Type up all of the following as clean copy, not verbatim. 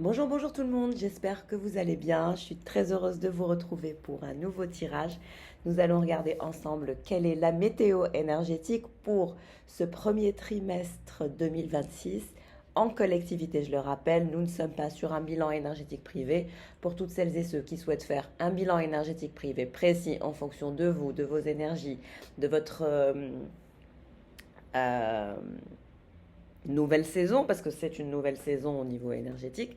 Bonjour, bonjour tout le monde, j'espère que vous allez bien. Je suis très heureuse de vous retrouver pour un nouveau tirage. Nous allons regarder ensemble quelle est la météo énergétique pour ce premier trimestre 2026. En collectivité, je le rappelle, nous ne sommes pas sur un bilan énergétique privé. Pour toutes celles et ceux qui souhaitent faire un bilan énergétique privé précis en fonction de vous, de vos énergies, de votre euh, nouvelle saison, parce que c'est une nouvelle saison au niveau énergétique.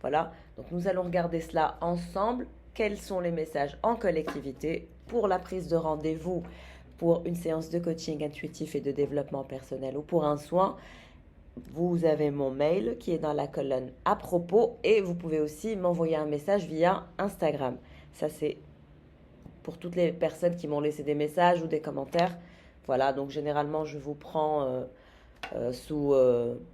Voilà, donc nous allons regarder cela ensemble. Quels sont les messages en collectivité pour la prise de rendez-vous, pour une séance de coaching intuitif et de développement personnel ou pour un soin? Vous avez mon mail qui est dans la colonne à propos et vous pouvez aussi m'envoyer un message via Instagram. Ça, c'est pour toutes les personnes qui m'ont laissé des messages ou des commentaires. Voilà, donc généralement, je vous prends sous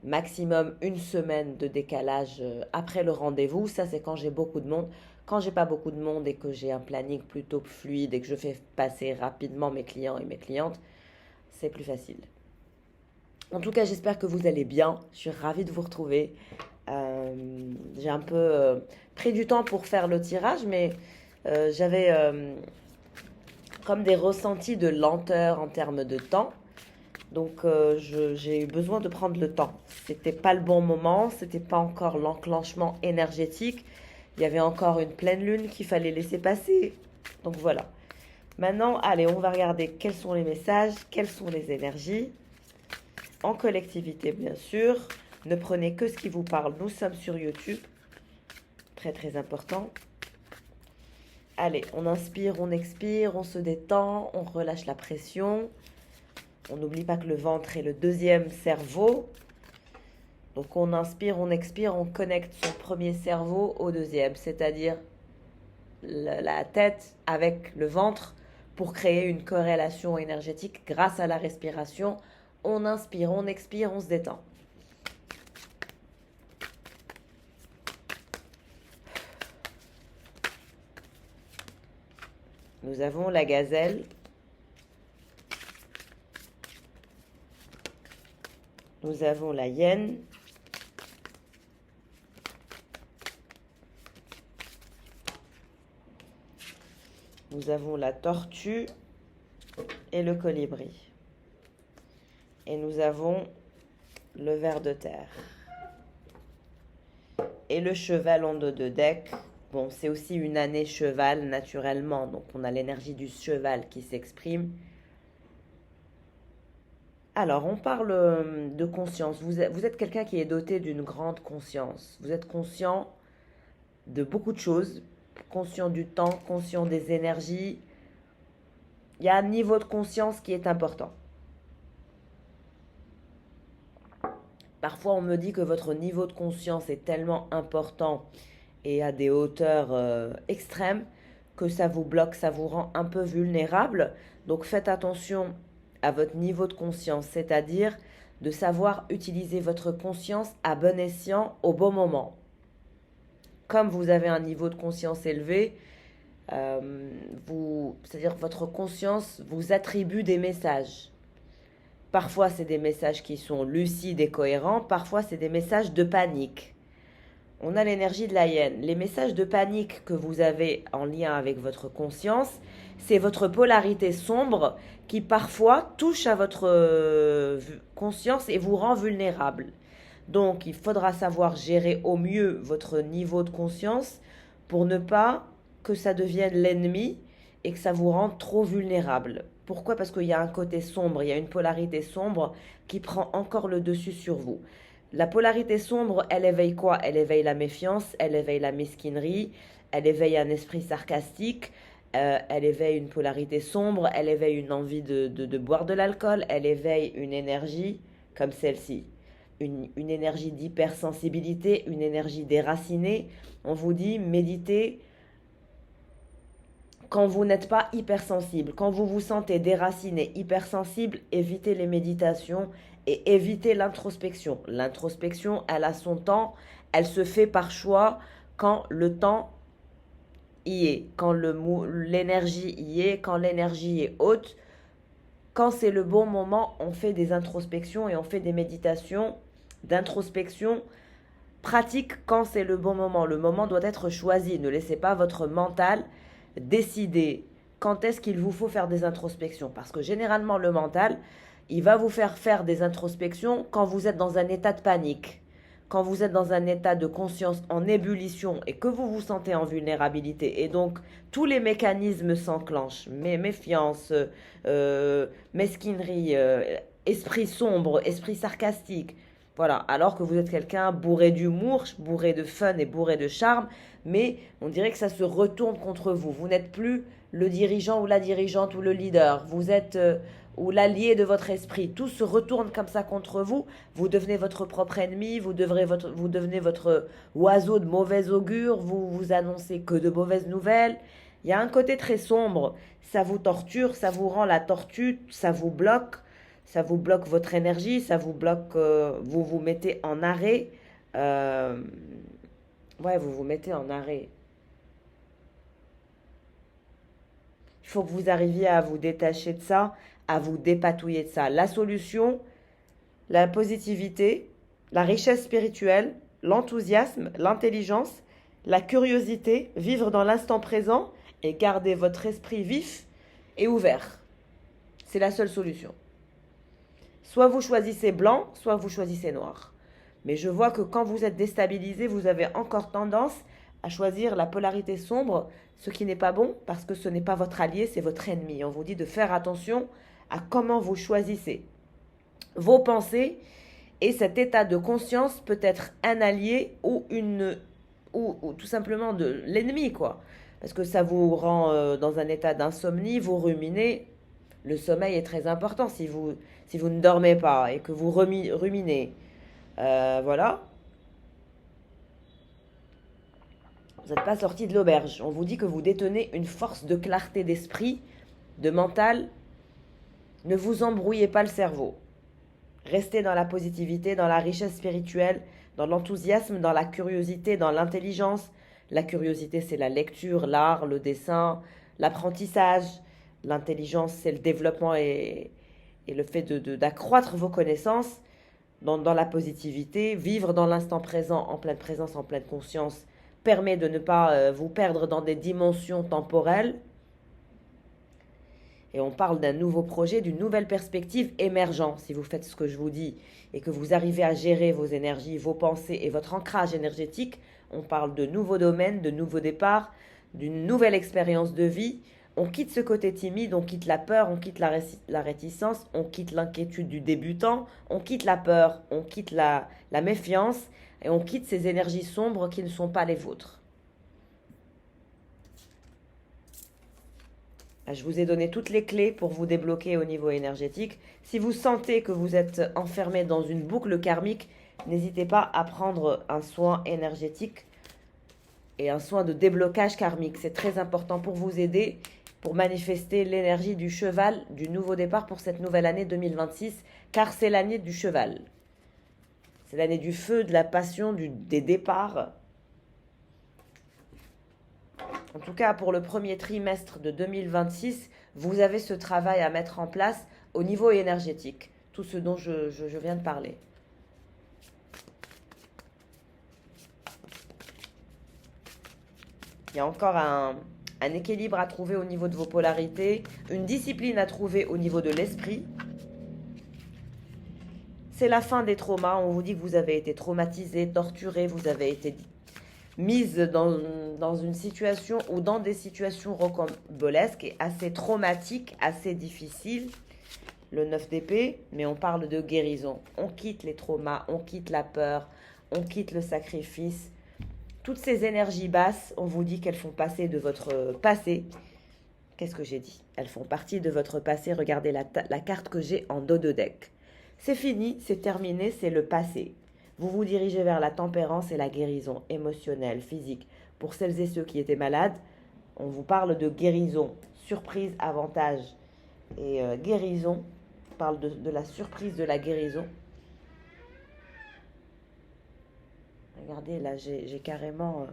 maximum une semaine de décalage après le rendez-vous. Ça, c'est quand j'ai beaucoup de monde. Quand j'ai pas beaucoup de monde et que j'ai un planning plutôt fluide et que je fais passer rapidement mes clients et mes clientes, c'est plus facile. En tout cas, j'espère que vous allez bien. Je suis ravie de vous retrouver. J'ai un peu pris du temps pour faire le tirage, mais j'avais comme des ressentis de lenteur en termes de temps. Donc j'ai eu besoin de prendre le temps. C'était pas le bon moment, c'était pas encore l'enclenchement énergétique. Il y avait encore une pleine lune qu'il fallait laisser passer. Donc voilà. Maintenant, allez, on va regarder quels sont les messages, quelles sont les énergies. En collectivité, bien sûr. Ne prenez que ce qui vous parle. Nous sommes sur YouTube. Très très important. Allez, on inspire, on expire, on se détend, on relâche la pression. On n'oublie pas que le ventre est le deuxième cerveau. Donc on inspire, on expire, on connecte son premier cerveau au deuxième, c'est-à-dire la tête avec le ventre pour créer une corrélation énergétique grâce à la respiration. On inspire, on expire, on se détend. Nous avons la gazelle. Nous avons la hyène. Nous avons la tortue et le colibri. Et nous avons le ver de terre. Et le cheval en dos de deck. Bon, c'est aussi une année cheval naturellement, donc on a l'énergie du cheval qui s'exprime. Alors, on parle de conscience. Vous êtes quelqu'un qui est doté d'une grande conscience. Vous êtes conscient de beaucoup de choses, conscient du temps, conscient des énergies. Il y a un niveau de conscience qui est important. Parfois, on me dit que votre niveau de conscience est tellement important et à des hauteurs extrêmes que ça vous bloque, ça vous rend un peu vulnérable. Donc, faites attention à votre niveau de conscience, c'est-à-dire de savoir utiliser votre conscience à bon escient au bon moment. Comme vous avez un niveau de conscience élevé, c'est-à-dire votre conscience vous attribue des messages. Parfois, c'est des messages qui sont lucides et cohérents, parfois, c'est des messages de panique. On a l'énergie de la hyène. Les messages de panique que vous avez en lien avec votre conscience, c'est votre polarité sombre qui parfois touche à votre conscience et vous rend vulnérable. Donc, il faudra savoir gérer au mieux votre niveau de conscience pour ne pas que ça devienne l'ennemi et que ça vous rende trop vulnérable. Pourquoi? Parce qu'il y a un côté sombre, il y a une polarité sombre qui prend encore le dessus sur vous. La polarité sombre, elle éveille quoi? Elle éveille la méfiance, elle éveille la mesquinerie, elle éveille un esprit sarcastique, elle éveille une polarité sombre, elle éveille une envie de boire de l'alcool, elle éveille une énergie comme celle-ci. Une énergie d'hypersensibilité, une énergie déracinée. On vous dit méditez quand vous n'êtes pas hypersensible. Quand vous vous sentez déraciné, hypersensible, évitez les méditations et évitez l'introspection. L'introspection, elle a son temps, elle se fait par choix quand le temps y est, quand l'énergie y est, quand l'énergie est haute. Quand c'est le bon moment, on fait des introspections et on fait des méditations d'introspection pratique quand c'est le bon moment. Le moment doit être choisi. Ne laissez pas votre mental décider quand est-ce qu'il vous faut faire des introspections. Parce que généralement, le mental, il va vous faire des introspections quand vous êtes dans un état de panique, quand vous êtes dans un état de conscience en ébullition et que vous vous sentez en vulnérabilité. Et donc, tous les mécanismes s'enclenchent. Méfiance, mesquinerie, esprit sombre, esprit sarcastique. Voilà, alors que vous êtes quelqu'un bourré d'humour, bourré de fun et bourré de charme, mais on dirait que ça se retourne contre vous. Vous n'êtes plus le dirigeant ou la dirigeante ou le leader. Vous êtes ou l'allié de votre esprit. Tout se retourne comme ça contre vous. Vous devenez votre propre ennemi. Vous devenez votre oiseau de mauvais augure. Vous vous annoncez que de mauvaises nouvelles. Il y a un côté très sombre. Ça vous torture, ça vous rend la tortue, ça vous bloque. Ça vous bloque votre énergie, ça vous bloque, vous vous mettez en arrêt. Ouais, vous vous mettez en arrêt. Il faut que vous arriviez à vous détacher de ça, à vous dépatouiller de ça. La solution, la positivité, la richesse spirituelle, l'enthousiasme, l'intelligence, la curiosité, vivre dans l'instant présent et garder votre esprit vif et ouvert. C'est la seule solution. Soit vous choisissez blanc, soit vous choisissez noir. Mais je vois que quand vous êtes déstabilisé, vous avez encore tendance à choisir la polarité sombre, ce qui n'est pas bon parce que ce n'est pas votre allié, c'est votre ennemi. On vous dit de faire attention à comment vous choisissez vos pensées et cet état de conscience peut être un allié ou tout simplement de l'ennemi, quoi. Parce que ça vous rend dans un état d'insomnie, vous ruminez. Le sommeil est très important si vous ne dormez pas et que vous ruminez. Voilà. Vous n'êtes pas sorti de l'auberge. On vous dit que vous détenez une force de clarté d'esprit, de mental. Ne vous embrouillez pas le cerveau. Restez dans la positivité, dans la richesse spirituelle, dans l'enthousiasme, dans la curiosité, dans l'intelligence. La curiosité, c'est la lecture, l'art, le dessin, l'apprentissage. L'intelligence, c'est le développement et le fait d'accroître vos connaissances dans la positivité. Vivre dans l'instant présent, en pleine présence, en pleine conscience, permet de ne pas vous perdre dans des dimensions temporelles. Et on parle d'un nouveau projet, d'une nouvelle perspective émergente. Si vous faites ce que je vous dis et que vous arrivez à gérer vos énergies, vos pensées et votre ancrage énergétique, on parle de nouveaux domaines, de nouveaux départs, d'une nouvelle expérience de vie. On quitte ce côté timide, on quitte la peur, on quitte la réticence, on quitte l'inquiétude du débutant, on quitte la peur, on quitte la méfiance et on quitte ces énergies sombres qui ne sont pas les vôtres. Je vous ai donné toutes les clés pour vous débloquer au niveau énergétique. Si vous sentez que vous êtes enfermé dans une boucle karmique, n'hésitez pas à prendre un soin énergétique et un soin de déblocage karmique. C'est très important pour vous aider, pour manifester l'énergie du cheval, du nouveau départ pour cette nouvelle année 2026, car c'est l'année du cheval. C'est l'année du feu, de la passion, des départs. En tout cas, pour le premier trimestre de 2026, vous avez ce travail à mettre en place au niveau énergétique. Tout ce dont je viens de parler. Il y a encore un équilibre à trouver au niveau de vos polarités, une discipline à trouver au niveau de l'esprit. C'est la fin des traumas. On vous dit que vous avez été traumatisé, torturé, vous avez été mise dans une situation ou dans des situations rocambolesques et assez traumatiques, assez difficiles. Le 9 d'épée, mais on parle de guérison. On quitte les traumas, on quitte la peur, on quitte le sacrifice. Toutes ces énergies basses, on vous dit qu'elles font passer de votre passé. Qu'est-ce que j'ai dit? Elles font partie de votre passé. Regardez la carte que j'ai en dos de deck. C'est fini, c'est terminé, c'est le passé. Vous vous dirigez vers la tempérance et la guérison émotionnelle, physique. Pour celles et ceux qui étaient malades, on vous parle de guérison, surprise, avantage. Et guérison, on parle de la surprise de la guérison. Regardez, là, j'ai carrément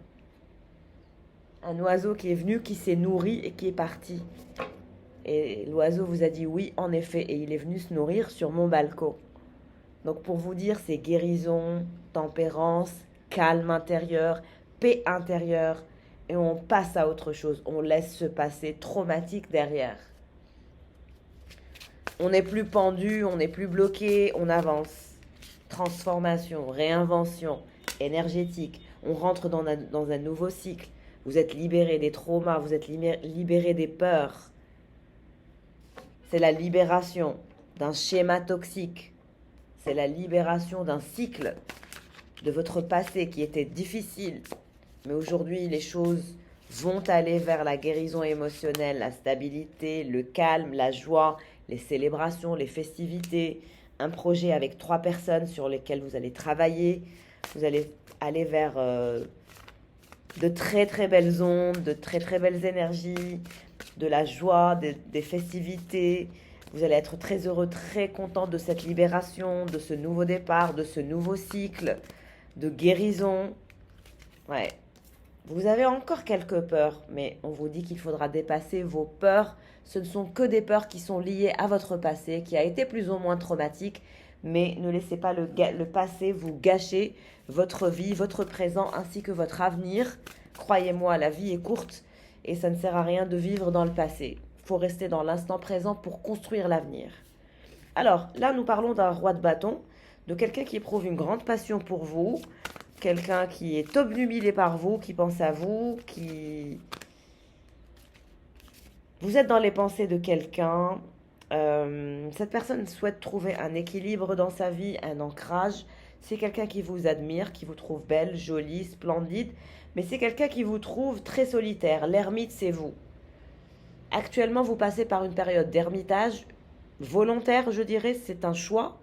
un oiseau qui est venu, qui s'est nourri et qui est parti. Et l'oiseau vous a dit oui, en effet, et il est venu se nourrir sur mon balcon. Donc pour vous dire, c'est guérison, tempérance, calme intérieur, paix intérieure, et on passe à autre chose. On laisse ce passé traumatique derrière. On n'est plus pendu, on n'est plus bloqué, on avance. Transformation, réinvention, énergétique. On rentre dans un nouveau cycle. Vous êtes libéré des traumas, vous êtes libéré des peurs. C'est la libération d'un schéma toxique. C'est la libération d'un cycle de votre passé qui était difficile. Mais aujourd'hui, les choses vont aller vers la guérison émotionnelle, la stabilité, le calme, la joie, les célébrations, les festivités, un projet avec 3 personnes sur lesquelles vous allez travailler. Vous allez aller vers de très très belles ondes, de très très belles énergies, de la joie, des festivités. Vous allez être très heureux, très content de cette libération, de ce nouveau départ, de ce nouveau cycle, de guérison. Ouais. Vous avez encore quelques peurs, mais on vous dit qu'il faudra dépasser vos peurs. Ce ne sont que des peurs qui sont liées à votre passé, qui a été plus ou moins traumatique, mais ne laissez pas le passé vous gâcher votre vie, votre présent, ainsi que votre avenir. Croyez-moi, la vie est courte et ça ne sert à rien de vivre dans le passé. Il faut rester dans l'instant présent pour construire l'avenir. Alors, là, nous parlons d'un roi de bâton, de quelqu'un qui éprouve une grande passion pour vous, quelqu'un qui est obnubilé par vous, qui pense à vous, qui... Vous êtes dans les pensées de quelqu'un. Cette personne souhaite trouver un équilibre dans sa vie, un ancrage. C'est quelqu'un qui vous admire, qui vous trouve belle, jolie, splendide, mais c'est quelqu'un qui vous trouve très solitaire. L'ermite, c'est vous. Actuellement, vous passez par une période d'ermitage volontaire, je dirais, c'est un choix.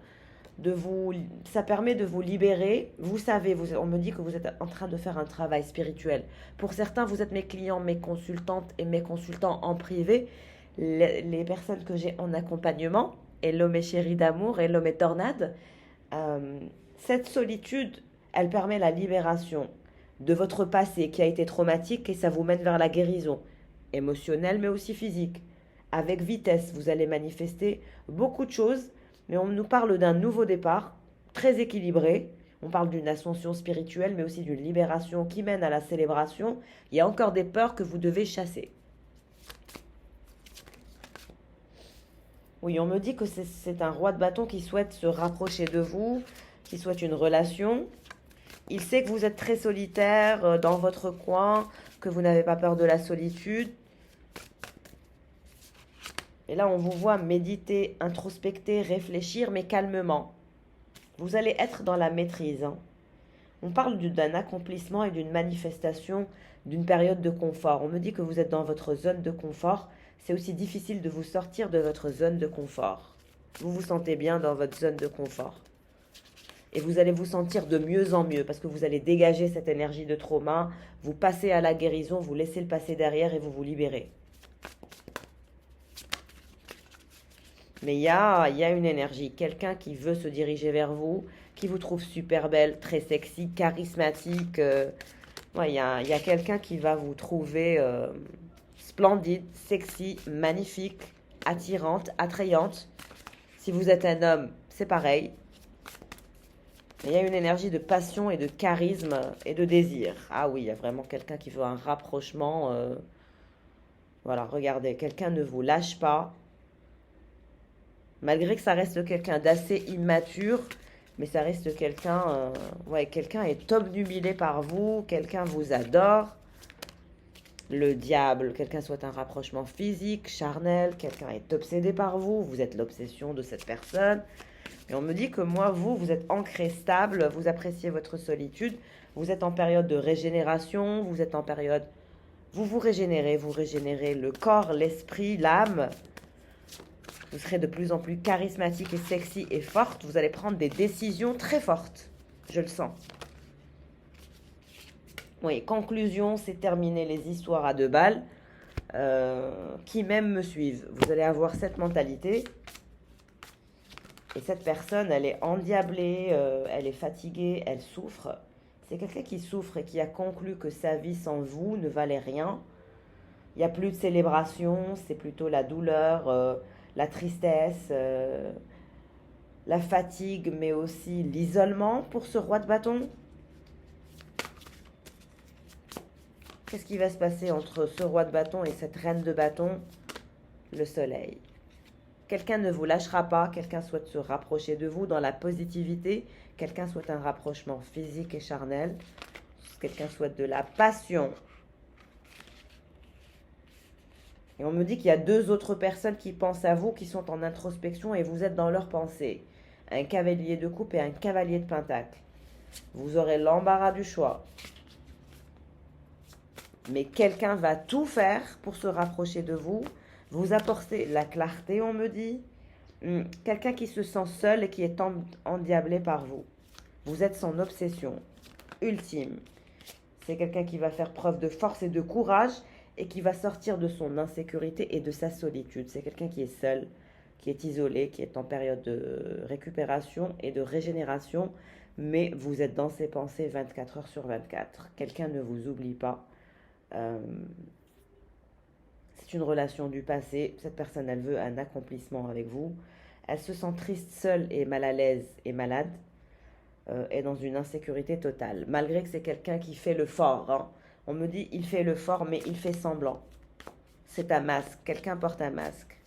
Ça permet de vous libérer. Vous savez, on me dit que vous êtes en train de faire un travail spirituel. Pour certains, vous êtes mes clients, mes consultantes et mes consultants en privé. Les personnes que j'ai en accompagnement, hello mes chéris d'amour, hello mes tornades. Cette solitude, elle permet la libération de votre passé qui a été traumatique et ça vous mène vers la guérison émotionnelle mais aussi physique. Avec vitesse, vous allez manifester beaucoup de choses. Mais on nous parle d'un nouveau départ, très équilibré. On parle d'une ascension spirituelle, mais aussi d'une libération qui mène à la célébration. Il y a encore des peurs que vous devez chasser. Oui, on me dit que c'est un roi de bâton qui souhaite se rapprocher de vous, qui souhaite une relation. Il sait que vous êtes très solitaire dans votre coin, que vous n'avez pas peur de la solitude. Et là, on vous voit méditer, introspecter, réfléchir, mais calmement. Vous allez être dans la maîtrise. On parle d'un accomplissement et d'une manifestation d'une période de confort. On me dit que vous êtes dans votre zone de confort. C'est aussi difficile de vous sortir de votre zone de confort. Vous vous sentez bien dans votre zone de confort. Et vous allez vous sentir de mieux en mieux parce que vous allez dégager cette énergie de trauma, vous passez à la guérison, vous laissez le passé derrière et vous vous libérez. Mais il y a une énergie, quelqu'un qui veut se diriger vers vous, qui vous trouve super belle, très sexy, charismatique. Il y a quelqu'un qui va vous trouver splendide, sexy, magnifique, attirante, attrayante. Si vous êtes un homme, c'est pareil. Il y a une énergie de passion et de charisme et de désir. Ah oui, il y a vraiment quelqu'un qui veut un rapprochement. Voilà, regardez, quelqu'un ne vous lâche pas. Malgré que ça reste quelqu'un d'assez immature, mais ça reste quelqu'un, quelqu'un est obnubilé par vous, quelqu'un vous adore. Le diable, quelqu'un souhaite un rapprochement physique, charnel, quelqu'un est obsédé par vous, vous êtes l'obsession de cette personne. Et on me dit que moi, vous êtes ancré stable, vous appréciez votre solitude, vous êtes en période de régénération, vous êtes en période... vous régénérez le corps, l'esprit, l'âme. Vous serez de plus en plus charismatique et sexy et forte. Vous allez prendre des décisions très fortes. Je le sens. Oui, conclusion, c'est terminer les histoires à 2 balles. Qui même me suivent. Vous allez avoir cette mentalité. Et cette personne, elle est endiablée, elle est fatiguée, elle souffre. C'est quelqu'un qui souffre et qui a conclu que sa vie sans vous ne valait rien. Il n'y a plus de célébration, c'est plutôt la douleur... la tristesse, la fatigue, mais aussi l'isolement pour ce roi de bâton. Qu'est-ce qui va se passer entre ce roi de bâton et cette reine de bâton? Le soleil. Quelqu'un ne vous lâchera pas, quelqu'un souhaite se rapprocher de vous dans la positivité, quelqu'un souhaite un rapprochement physique et charnel, quelqu'un souhaite de la passion. Et on me dit qu'il y a deux autres personnes qui pensent à vous, qui sont en introspection et vous êtes dans leurs pensées. Un cavalier de coupe et un cavalier de pentacle. Vous aurez l'embarras du choix. Mais quelqu'un va tout faire pour se rapprocher de vous, vous apporter la clarté, on me dit. Quelqu'un qui se sent seul et qui est endiablé par vous. Vous êtes son obsession ultime. C'est quelqu'un qui va faire preuve de force et de courage et qui va sortir de son insécurité et de sa solitude. C'est quelqu'un qui est seul, qui est isolé, qui est en période de récupération et de régénération, mais vous êtes dans ses pensées 24 heures sur 24. Quelqu'un ne vous oublie pas. C'est une relation du passé. Cette personne, elle veut un accomplissement avec vous. Elle se sent triste, seule et mal à l'aise et malade. Est dans une insécurité totale. Malgré que c'est quelqu'un qui fait le fort. Hein. On me dit, il fait le fort, mais il fait semblant. C'est un masque. Quelqu'un porte un masque.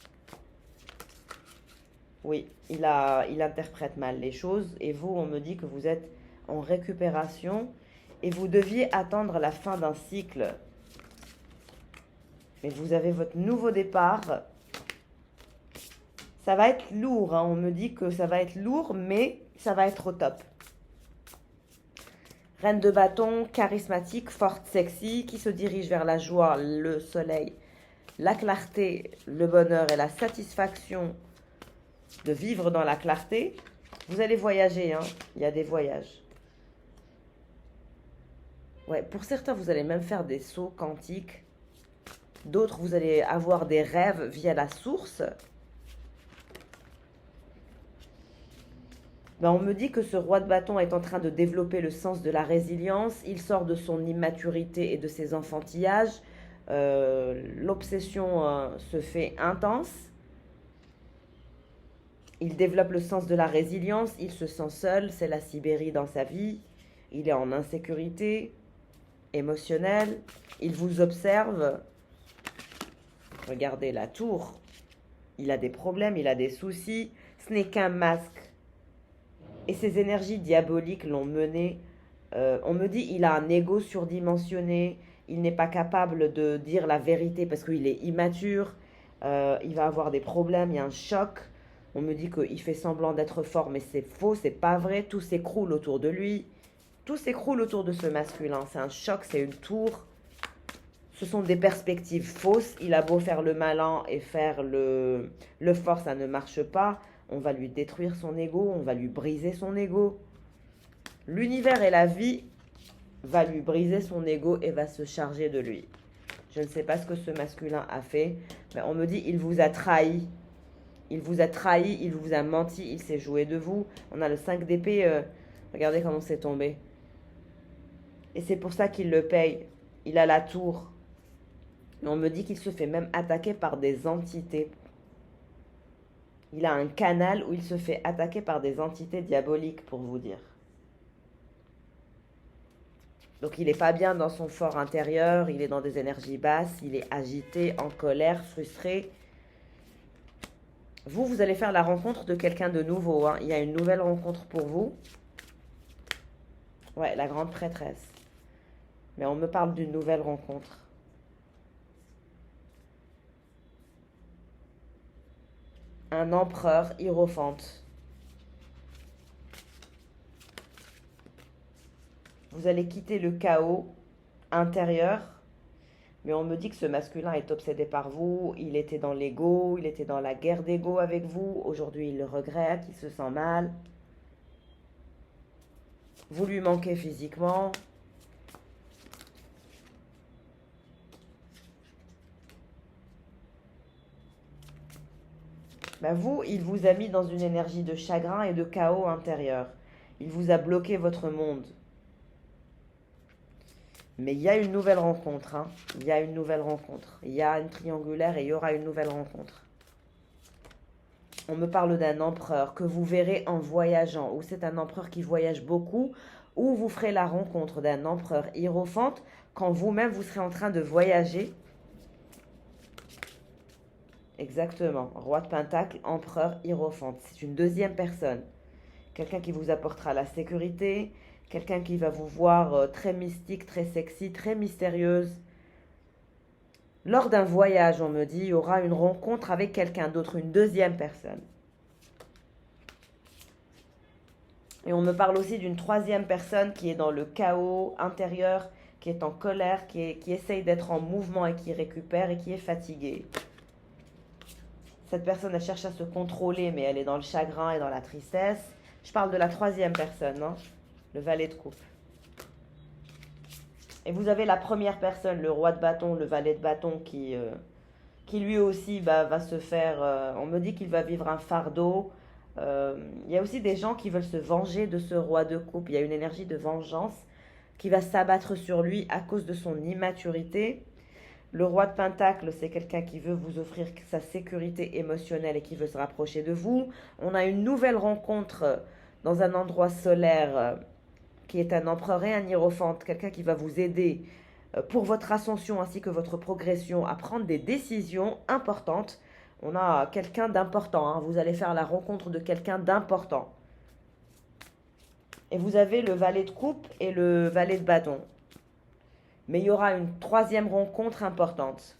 Oui, il interprète mal les choses. Et vous, on me dit que vous êtes en récupération. Et vous deviez attendre la fin d'un cycle. Mais vous avez votre nouveau départ. Ça va être lourd. Hein. On me dit que ça va être lourd, mais ça va être au top. Reine de bâton, charismatique, forte, sexy, qui se dirige vers la joie, le soleil, la clarté, le bonheur et la satisfaction de vivre dans la clarté. Vous allez voyager, hein. Il y a des voyages. Ouais, pour certains, vous allez même faire des sauts quantiques. D'autres, vous allez avoir des rêves via la source. On me dit que ce roi de bâton est en train de développer le sens de la résilience. Il sort de son immaturité et de ses enfantillages. L'obsession se fait intense. Il développe le sens de la résilience. Il se sent seul. C'est la Sibérie dans sa vie. Il est en insécurité émotionnelle. Il vous observe. Regardez la tour. Il a des problèmes, il a des soucis. Ce n'est qu'un masque. Et ces énergies diaboliques l'ont mené. On me dit il a un ego surdimensionné. Il n'est pas capable de dire la vérité parce qu'il est immature. Il va avoir des problèmes, il y a un choc. On me dit qu'il fait semblant d'être fort, mais c'est faux, c'est pas vrai. Tout s'écroule autour de lui. Tout s'écroule autour de ce masculin. C'est un choc, c'est une tour. Ce sont des perspectives fausses. Il a beau faire le malin et faire le fort, ça ne marche pas. On va lui détruire son ego, on va lui briser son ego. L'univers et la vie va lui briser son ego et va se charger de lui. Je ne sais pas ce que ce masculin a fait, mais on me dit il vous a trahi. Il vous a trahi, il vous a menti, il s'est joué de vous. On a le 5 d'épée, regardez comment c'est tombé. Et c'est pour ça qu'il le paye. Il a la tour. Mais on me dit qu'il se fait même attaquer par des entités. Il a un canal où il se fait attaquer par des entités diaboliques, pour vous dire. Donc il n'est pas bien dans son fort intérieur, il est dans des énergies basses, il est agité, en colère, frustré. Vous allez faire la rencontre de quelqu'un de nouveau. Hein. Il y a une nouvelle rencontre pour vous. Ouais, la grande prêtresse. Mais on me parle d'une nouvelle rencontre. Un empereur hiérophante. Vous allez quitter le chaos intérieur, mais on me dit que ce masculin est obsédé par vous, il était dans l'ego, il était dans la guerre d'ego avec vous, aujourd'hui il le regrette, il se sent mal. Vous lui manquez physiquement. Vous, il vous a mis dans une énergie de chagrin et de chaos intérieur. Il vous a bloqué votre monde. Mais il y a une nouvelle rencontre. Hein. Il y a une nouvelle rencontre. Il y a une triangulaire et il y aura une nouvelle rencontre. On me parle d'un empereur que vous verrez en voyageant. Ou c'est un empereur qui voyage beaucoup. ou vous ferez la rencontre d'un empereur hiérophante quand vous-même vous serez en train de voyager. Exactement, roi de Pentacle, empereur hiérophante. C'est une deuxième personne. Quelqu'un qui vous apportera la sécurité, quelqu'un qui va vous voir très mystique, très sexy, très mystérieuse. Lors d'un voyage, on me dit, il y aura une rencontre avec quelqu'un d'autre, une deuxième personne. Et on me parle aussi d'une troisième personne qui est dans le chaos intérieur, qui est en colère, qui essaye d'être en mouvement et qui récupère et qui est fatiguée. Cette personne, elle cherche à se contrôler, mais elle est dans le chagrin et dans la tristesse. Je parle de la troisième personne, hein, le valet de coupe. Et vous avez la première personne, le roi de bâton, le valet de bâton, qui lui aussi va se faire... on me dit qu'il va vivre un fardeau. Il y a aussi des gens qui veulent se venger de ce roi de coupe. Il y a une énergie de vengeance qui va s'abattre sur lui à cause de son immaturité. Le roi de Pentacle, c'est quelqu'un qui veut vous offrir sa sécurité émotionnelle et qui veut se rapprocher de vous. On a une nouvelle rencontre dans un endroit solaire qui est un empereur et un hiérophante, quelqu'un qui va vous aider pour votre ascension ainsi que votre progression à prendre des décisions importantes. On a quelqu'un d'important, hein. Vous allez faire la rencontre de quelqu'un d'important. Et vous avez le valet de coupe et le valet de bâton. Mais il y aura une troisième rencontre importante.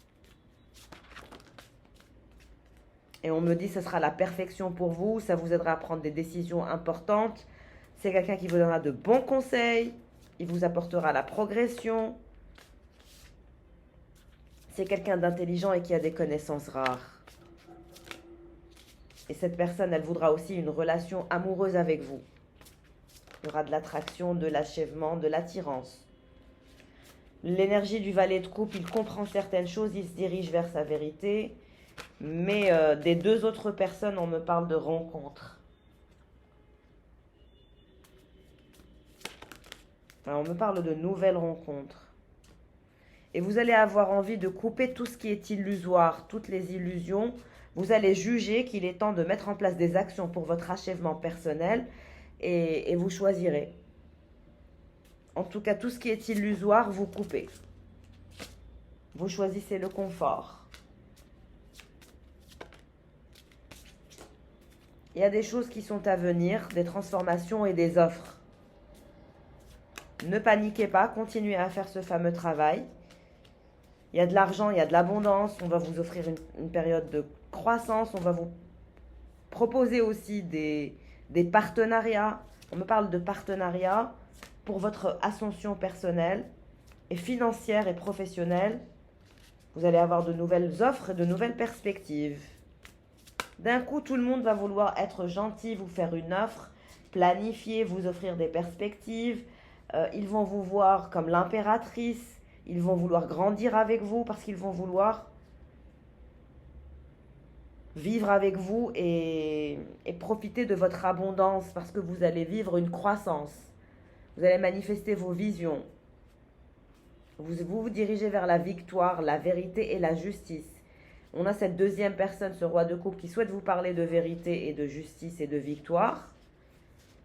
Et on me dit que ce sera la perfection pour vous, ça vous aidera à prendre des décisions importantes. C'est quelqu'un qui vous donnera de bons conseils, il vous apportera la progression. C'est quelqu'un d'intelligent et qui a des connaissances rares. Et cette personne, elle voudra aussi une relation amoureuse avec vous. Il y aura de l'attraction, de l'achèvement, de l'attirance. L'énergie du valet de coupe, il comprend certaines choses, il se dirige vers sa vérité. Mais des deux autres personnes, on me parle de rencontre. Alors, on me parle de nouvelles rencontres. Et vous allez avoir envie de couper tout ce qui est illusoire, toutes les illusions. Vous allez juger qu'il est temps de mettre en place des actions pour votre achèvement personnel et vous choisirez. En tout cas, tout ce qui est illusoire, vous coupez. Vous choisissez le confort. Il y a des choses qui sont à venir, des transformations et des offres. Ne paniquez pas, continuez à faire ce fameux travail. Il y a de l'argent, il y a de l'abondance, on va vous offrir une période de croissance, on va vous proposer aussi des partenariats. On me parle de partenariats pour votre ascension personnelle et financière et professionnelle. Vous allez avoir de nouvelles offres et de nouvelles perspectives. D'un coup, tout le monde va vouloir être gentil, vous faire une offre, planifier, vous offrir des perspectives. Ils vont vous voir comme l'impératrice. Ils vont vouloir grandir avec vous parce qu'ils vont vouloir vivre avec vous et profiter de votre abondance parce que vous allez vivre une croissance. Vous allez manifester vos visions. Vous dirigez vers la victoire, la vérité et la justice. On a cette deuxième personne, ce roi de coupe, qui souhaite vous parler de vérité et de justice et de victoire.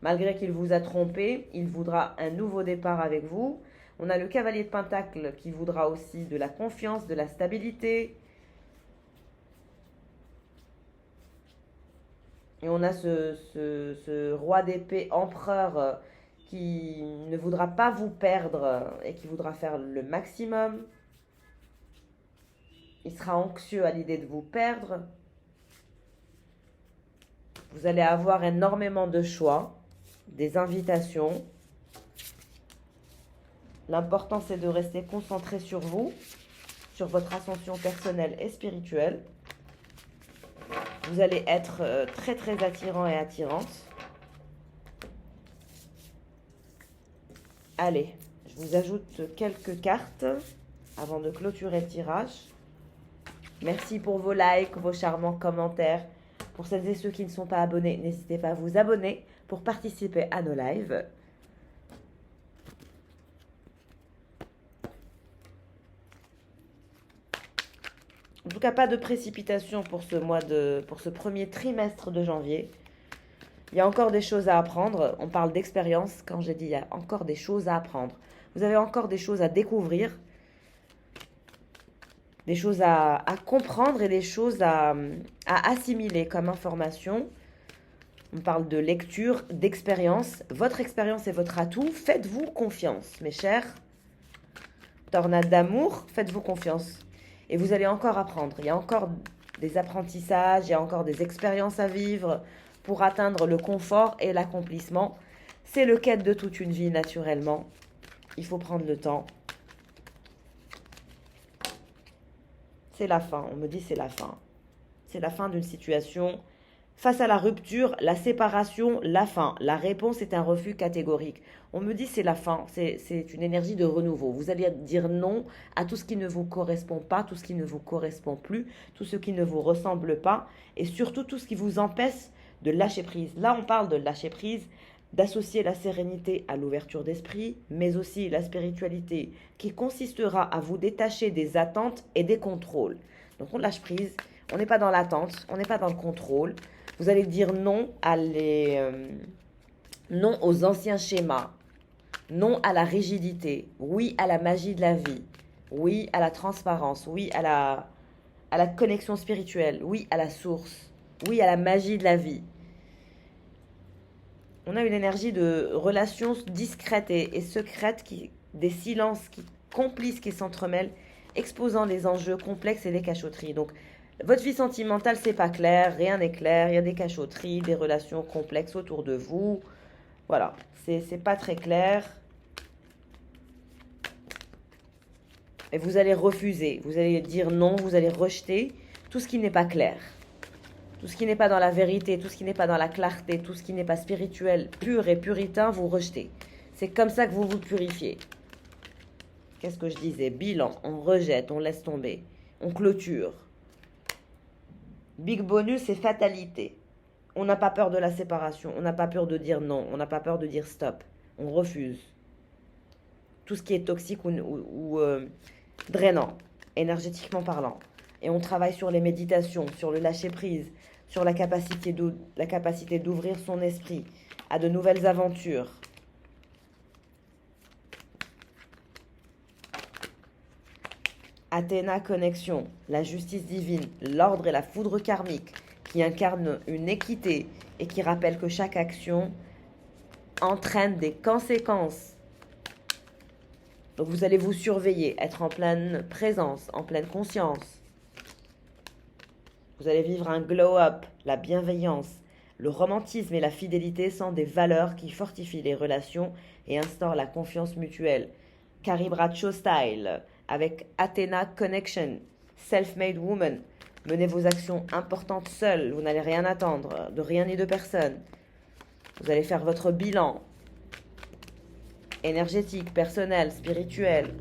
Malgré qu'il vous a trompé, il voudra un nouveau départ avec vous. On a le cavalier de Pentacle qui voudra aussi de la confiance, de la stabilité. Et on a ce roi d'épée empereur qui ne voudra pas vous perdre et qui voudra faire le maximum. Il sera anxieux à l'idée de vous perdre. Vous allez avoir énormément de choix, des invitations. L'important, c'est de rester concentré sur vous, sur votre ascension personnelle et spirituelle. Vous allez être très très attirant et attirante. Allez, je vous ajoute quelques cartes avant de clôturer le tirage. Merci pour vos likes, vos charmants commentaires. Pour celles et ceux qui ne sont pas abonnés, n'hésitez pas à vous abonner pour participer à nos lives. En tout cas, pas de précipitation pour ce premier trimestre de janvier. Il y a encore des choses à apprendre. On parle d'expérience quand j'ai dit il y a encore des choses à apprendre. Vous avez encore des choses à découvrir, des choses à comprendre et des choses à assimiler comme information. On parle de lecture, d'expérience. Votre expérience est votre atout. Faites-vous confiance, mes chers. Tornade d'amour, faites-vous confiance. Et vous allez encore apprendre. Il y a encore des apprentissages, il y a encore des expériences à vivre pour atteindre le confort et l'accomplissement. C'est le quête de toute une vie, naturellement. Il faut prendre le temps. C'est la fin, on me dit c'est la fin. C'est la fin d'une situation. Face à la rupture, la séparation, la fin. La réponse est un refus catégorique. On me dit c'est la fin, c'est une énergie de renouveau. Vous allez dire non à tout ce qui ne vous correspond pas, tout ce qui ne vous correspond plus, tout ce qui ne vous ressemble pas et surtout tout ce qui vous empêche de lâcher prise. Là, on parle de lâcher prise, d'associer la sérénité à l'ouverture d'esprit, mais aussi la spiritualité qui consistera à vous détacher des attentes et des contrôles. Donc on lâche prise, on n'est pas dans l'attente, on n'est pas dans le contrôle. Vous allez dire non non aux anciens schémas, non à la rigidité, oui à la magie de la vie, oui à la transparence, oui à la connexion spirituelle, oui à la source, oui à la magie de la vie. On a une énergie de relations discrètes et secrètes, des silences qui complices qui s'entremêlent, exposant des enjeux complexes et des cachotteries. Donc, votre vie sentimentale, c'est pas clair, rien n'est clair, il y a des cachotteries, des relations complexes autour de vous. Voilà, c'est pas très clair. Et vous allez refuser, vous allez dire non, vous allez rejeter tout ce qui n'est pas clair. Tout ce qui n'est pas dans la vérité, tout ce qui n'est pas dans la clarté, tout ce qui n'est pas spirituel, pur et puritain, vous rejetez. C'est comme ça que vous vous purifiez. Qu'est-ce que je disais? Bilan, on rejette, on laisse tomber, on clôture. Big bonus et fatalité. On n'a pas peur de la séparation, on n'a pas peur de dire non, on n'a pas peur de dire stop. On refuse. Tout ce qui est toxique ou drainant, énergétiquement parlant. Et on travaille sur les méditations, sur le lâcher-prise, sur la capacité d'ouvrir son esprit à de nouvelles aventures. Athéna connexion, la justice divine, l'ordre et la foudre karmique qui incarnent une équité et qui rappellent que chaque action entraîne des conséquences. Donc vous allez vous surveiller, être en pleine présence, en pleine conscience. Vous allez vivre un glow-up, la bienveillance, le romantisme et la fidélité sont des valeurs qui fortifient les relations et instaurent la confiance mutuelle. Carrie Bradshaw style, avec Athena Connection, Self-Made Woman. Menez vos actions importantes seules, vous n'allez rien attendre, de rien ni de personne. Vous allez faire votre bilan énergétique, personnel, spirituel.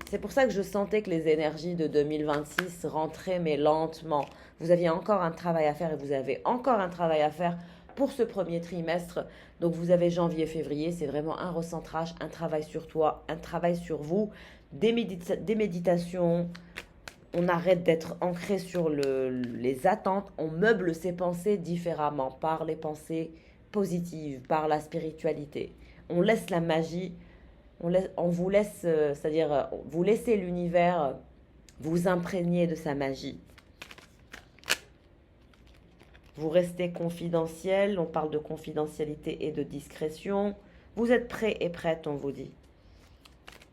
C'est pour ça que je sentais que les énergies de 2026 rentraient, mais lentement. Vous aviez encore un travail à faire et vous avez encore un travail à faire pour ce premier trimestre. Donc vous avez janvier, février, c'est vraiment un recentrage, un travail sur toi, un travail sur vous, des méditations. On arrête d'être ancré sur les attentes, on meuble ses pensées différemment par les pensées positives, par la spiritualité. On laisse la magie, on vous laisse, c'est-à-dire vous laissez l'univers vous imprégner de sa magie. Vous restez confidentiel, on parle de confidentialité et de discrétion. Vous êtes prêt et prête, on vous dit.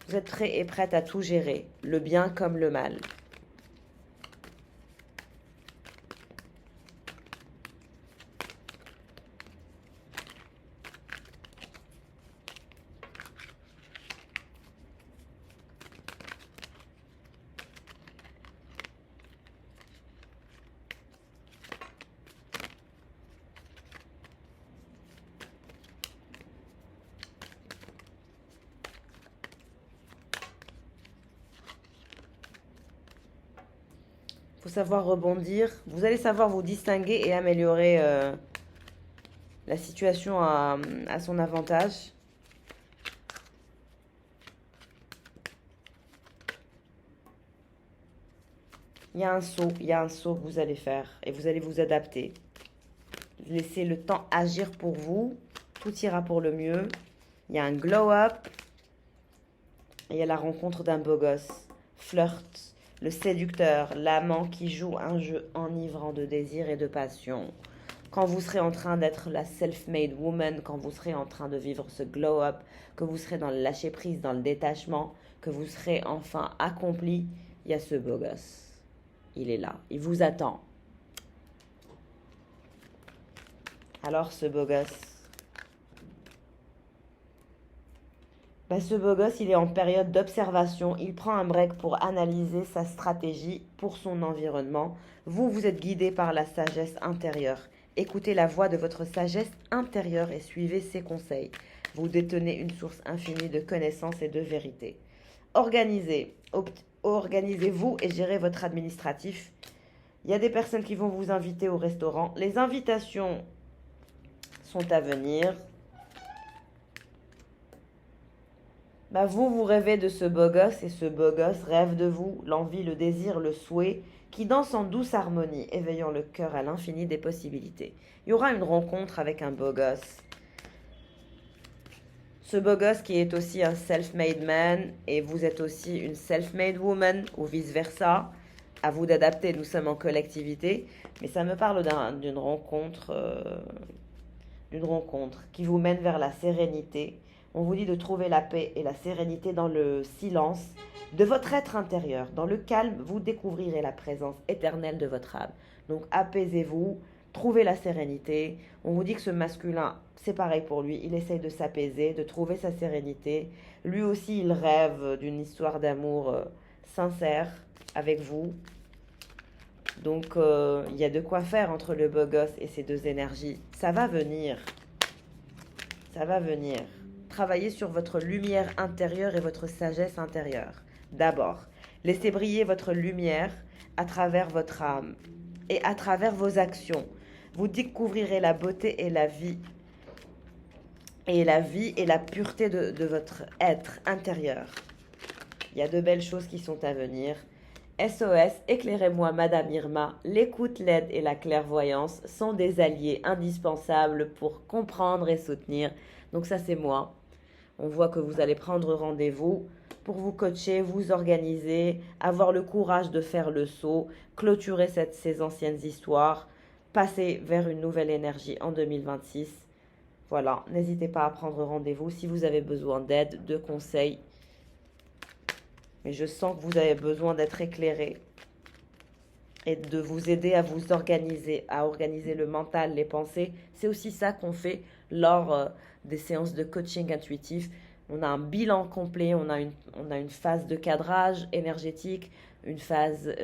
Vous êtes prêt et prête à tout gérer, le bien comme le mal. Faut savoir rebondir. Vous allez savoir vous distinguer et améliorer la situation à son avantage. Il y a un saut que vous allez faire et vous allez vous adapter. Laissez le temps agir pour vous. Tout ira pour le mieux. Il y a un glow-up. Et il y a la rencontre d'un beau gosse. Flirt, le séducteur, l'amant qui joue un jeu enivrant de désir et de passion. Quand vous serez en train d'être la self-made woman, quand vous serez en train de vivre ce glow-up, que vous serez dans le lâcher-prise, dans le détachement, que vous serez enfin accompli, il y a ce beau gosse. Il est là, il vous attend. Alors ce beau gosse, ce beau gosse, il est en période d'observation. Il prend un break pour analyser sa stratégie pour son environnement. Vous, vous êtes guidé par la sagesse intérieure. Écoutez la voix de votre sagesse intérieure et suivez ses conseils. Vous détenez une source infinie de connaissances et de vérité. Organisez-vous et gérez votre administratif. Il y a des personnes qui vont vous inviter au restaurant. Les invitations sont à venir. Vous rêvez de ce beau gosse et ce beau gosse rêve de vous, l'envie, le désir, le souhait, qui dansent en douce harmonie, éveillant le cœur à l'infini des possibilités. Il y aura une rencontre avec un beau gosse. Ce beau gosse qui est aussi un self-made man et vous êtes aussi une self-made woman ou vice-versa. À vous d'adapter, nous sommes en collectivité. Mais ça me parle d'une rencontre qui vous mène vers la sérénité. On vous dit de trouver la paix et la sérénité dans le silence de votre être intérieur. Dans le calme, vous découvrirez la présence éternelle de votre âme. Donc apaisez-vous, trouvez la sérénité. On vous dit que ce masculin, c'est pareil pour lui. Il essaye de s'apaiser, de trouver sa sérénité. Lui aussi, il rêve d'une histoire d'amour sincère avec vous. Donc, il y a de quoi faire entre le beau gosse et ces deux énergies. Ça va venir. Ça va venir. Travaillez sur votre lumière intérieure et votre sagesse intérieure. D'abord, laissez briller votre lumière à travers votre âme et à travers vos actions. Vous découvrirez la beauté et la vie et la pureté de votre être intérieur. Il y a de belles choses qui sont à venir. SOS, éclairez-moi Madame Irma, l'écoute, l'aide et la clairvoyance sont des alliés indispensables pour comprendre et soutenir. Donc ça c'est moi. On voit que vous allez prendre rendez-vous pour vous coacher, vous organiser, avoir le courage de faire le saut, clôturer ces anciennes histoires, passer vers une nouvelle énergie en 2026. Voilà, n'hésitez pas à prendre rendez-vous si vous avez besoin d'aide, de conseils. Mais je sens que vous avez besoin d'être éclairé et de vous aider à vous organiser, à organiser le mental, les pensées. C'est aussi ça qu'on fait lors des séances de coaching intuitif. On a un bilan complet, on a une phase de cadrage énergétique, une phase...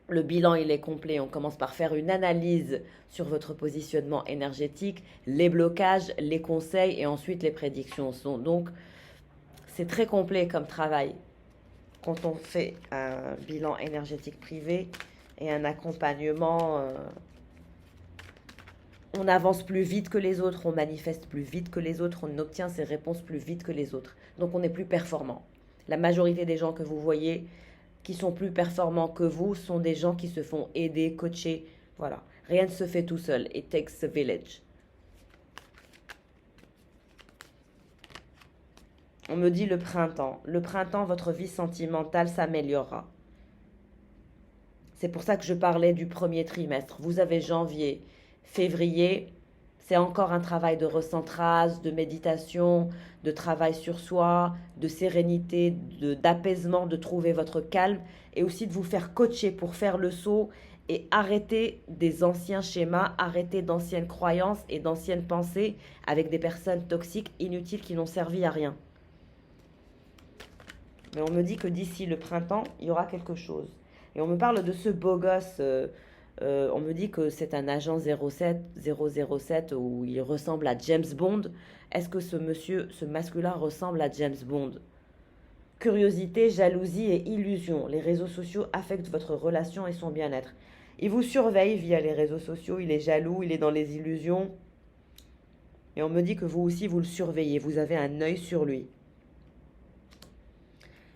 le bilan, il est complet. On commence par faire une analyse sur votre positionnement énergétique, les blocages, les conseils et ensuite les prédictions. Donc, c'est très complet comme travail quand on fait un bilan énergétique privé et un accompagnement. On avance plus vite que les autres, on manifeste plus vite que les autres, on obtient ses réponses plus vite que les autres. Donc on est plus performant. La majorité des gens que vous voyez qui sont plus performants que vous sont des gens qui se font aider, coacher. Voilà. Rien ne se fait tout seul. It takes a village. On me dit le printemps. Le printemps, votre vie sentimentale s'améliorera. C'est pour ça que je parlais du premier trimestre. Vous avez janvier, février. C'est encore un travail de recentrage, de méditation, de travail sur soi, de sérénité, d'apaisement, de trouver votre calme et aussi de vous faire coacher pour faire le saut et arrêter des anciens schémas, arrêter d'anciennes croyances et d'anciennes pensées avec des personnes toxiques, inutiles qui n'ont servi à rien. Mais on me dit que d'ici le printemps, il y aura quelque chose. Et on me parle de ce beau gosse. On me dit que c'est un agent 007 où il ressemble à James Bond. Est-ce que ce masculin ressemble à James Bond? Curiosité, jalousie et illusion. Les réseaux sociaux affectent votre relation et son bien-être. Il vous surveille via les réseaux sociaux, il est jaloux, il est dans les illusions. Et on me dit que vous aussi, vous le surveillez, vous avez un œil sur lui.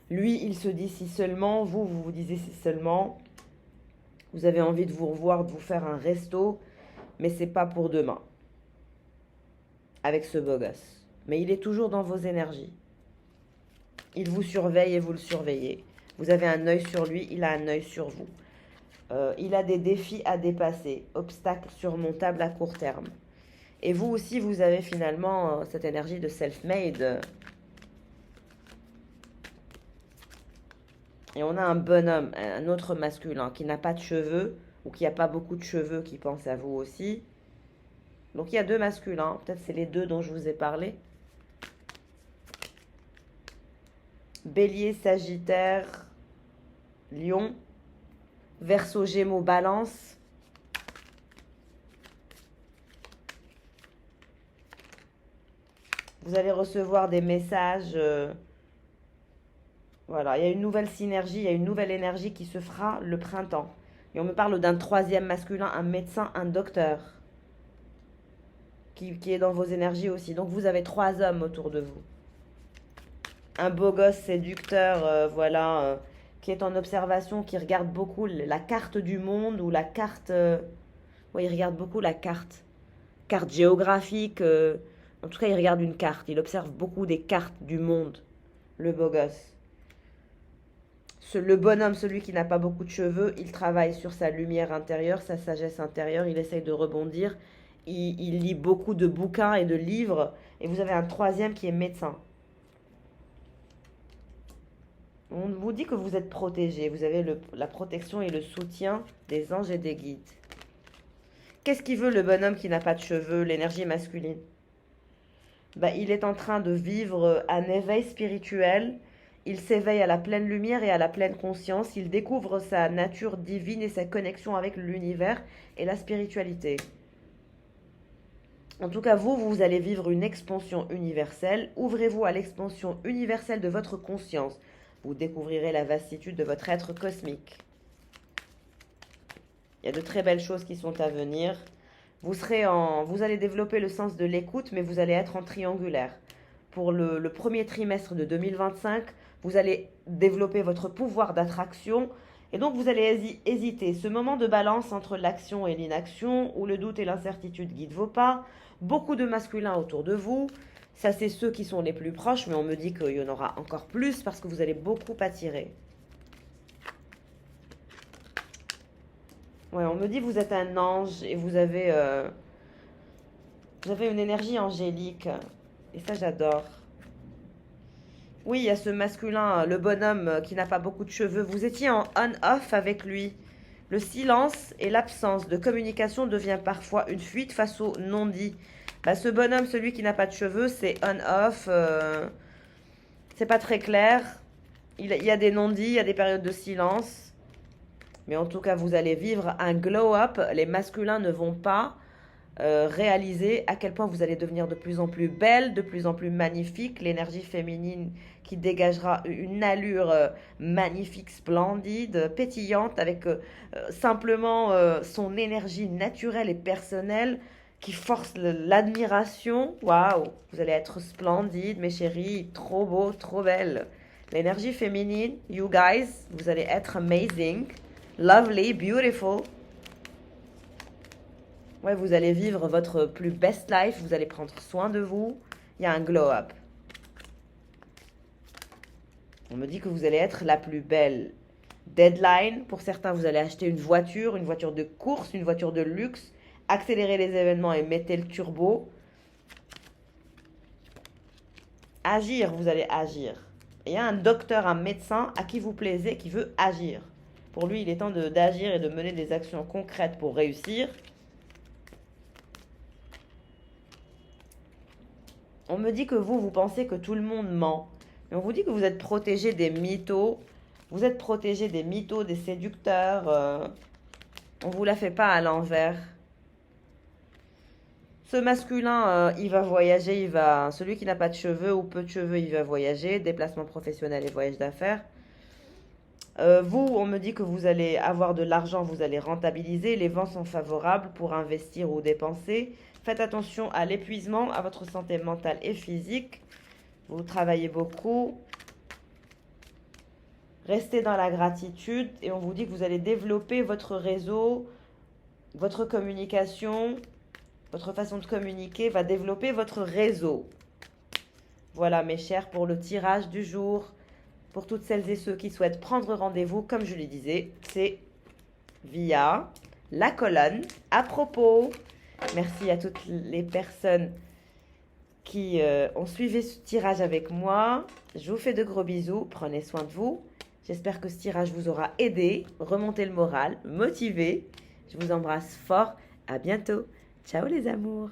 Lui, il se dit si seulement, vous vous disiez si seulement, vous avez envie de vous revoir, de vous faire un resto, mais c'est pas pour demain. Avec ce beau gosse. Mais il est toujours dans vos énergies. Il vous surveille et vous le surveillez. Vous avez un œil sur lui, il a un œil sur vous. Il a des défis à dépasser, obstacles surmontables à court terme. Et vous aussi, vous avez finalement cette énergie de self-made. Et on a un bonhomme, un autre masculin qui n'a pas de cheveux, ou qui n'a pas beaucoup de cheveux, qui pense à vous aussi. Donc il y a deux masculins, peut-être c'est les deux dont je vous ai parlé. Bélier, Sagittaire, Lion, Verseau, Gémeaux, Balance. Vous allez recevoir des messages. Voilà, il y a une nouvelle synergie, il y a une nouvelle énergie qui se fera le printemps. Et on me parle d'un troisième masculin, un médecin, un docteur, qui est dans vos énergies aussi. Donc vous avez trois hommes autour de vous. Un beau gosse séducteur, voilà, qui est en observation, qui regarde beaucoup la carte du monde ou la carte... oui, il regarde beaucoup la carte. Carte géographique. En tout cas, il regarde une carte. Il observe beaucoup des cartes du monde. Le beau gosse. Le bonhomme, celui qui n'a pas beaucoup de cheveux, il travaille sur sa lumière intérieure, sa sagesse intérieure. Il essaye de rebondir. Il lit beaucoup de bouquins et de livres. Et vous avez un troisième qui est médecin. On vous dit que vous êtes protégé. Vous avez la protection et le soutien des anges et des guides. Qu'est-ce qu'il veut le bonhomme qui n'a pas de cheveux, l'énergie masculine? Il est en train de vivre un éveil spirituel. Il s'éveille à la pleine lumière et à la pleine conscience. Il découvre sa nature divine et sa connexion avec l'univers et la spiritualité. En tout cas, vous allez vivre une expansion universelle. Ouvrez-vous à l'expansion universelle de votre conscience. Vous découvrirez la vastitude de votre être cosmique. Il y a de très belles choses qui sont à venir. Vous allez développer le sens de l'écoute, mais vous allez être en triangulaire. Pour le premier trimestre de 2025, vous allez développer votre pouvoir d'attraction. Et donc, vous allez hésiter. Ce moment de balance entre l'action et l'inaction, où le doute et l'incertitude guident vos pas. Beaucoup de masculins autour de vous. Ça, c'est ceux qui sont les plus proches, mais on me dit qu'il y en aura encore plus parce que vous allez beaucoup attirer. Ouais, on me dit que vous êtes un ange et vous avez une énergie angélique. Et ça, j'adore. Oui, il y a ce masculin, le bonhomme qui n'a pas beaucoup de cheveux. Vous étiez en on-off avec lui. Le silence et l'absence de communication devient parfois une fuite face au non-dit. Ce bonhomme, celui qui n'a pas de cheveux, c'est on-off. C'est pas très clair. Il y a des non-dits, il y a des périodes de silence. Mais en tout cas, vous allez vivre un glow-up. Les masculins ne vont pas réaliser à quel point vous allez devenir de plus en plus belle, de plus en plus magnifique. L'énergie féminine qui dégagera une allure magnifique, splendide, pétillante, avec simplement son énergie naturelle et personnelle qui force l'admiration. Waouh, vous allez être splendide, mes chéris, trop beau, trop belle. L'énergie féminine, you guys, vous allez être amazing, lovely, beautiful. Ouais, vous allez vivre votre plus best life, vous allez prendre soin de vous. Il y a un glow-up. On me dit que vous allez être la plus belle. Deadline, pour certains, vous allez acheter une voiture de course, une voiture de luxe. Accélérez les événements et mettez le turbo. Agir, vous allez agir. Et il y a un docteur, un médecin à qui vous plaisez, qui veut agir. Pour lui, il est temps d'agir et de mener des actions concrètes pour réussir. On me dit que vous pensez que tout le monde ment. Mais on vous dit que vous êtes protégé des mythos. Vous êtes protégé des mythos, des séducteurs. On ne vous la fait pas à l'envers. Ce masculin, il va voyager, celui qui n'a pas de cheveux ou peu de cheveux, il va voyager, déplacement professionnel et voyage d'affaires. On me dit que vous allez avoir de l'argent, vous allez rentabiliser, les vents sont favorables pour investir ou dépenser. Faites attention à l'épuisement, à votre santé mentale et physique. Vous travaillez beaucoup. Restez dans la gratitude et on vous dit que vous allez développer votre réseau votre communication, votre façon de communiquer va développer votre réseau. Voilà mes chers pour le tirage du jour. Pour toutes celles et ceux qui souhaitent prendre rendez-vous, comme je le disais, c'est via la colonne à propos. Merci à toutes les personnes qui ont suivi ce tirage avec moi. Je vous fais de gros bisous. Prenez soin de vous. J'espère que ce tirage vous aura aidé, remonté le moral, motivé. Je vous embrasse fort. À bientôt. Ciao les amours.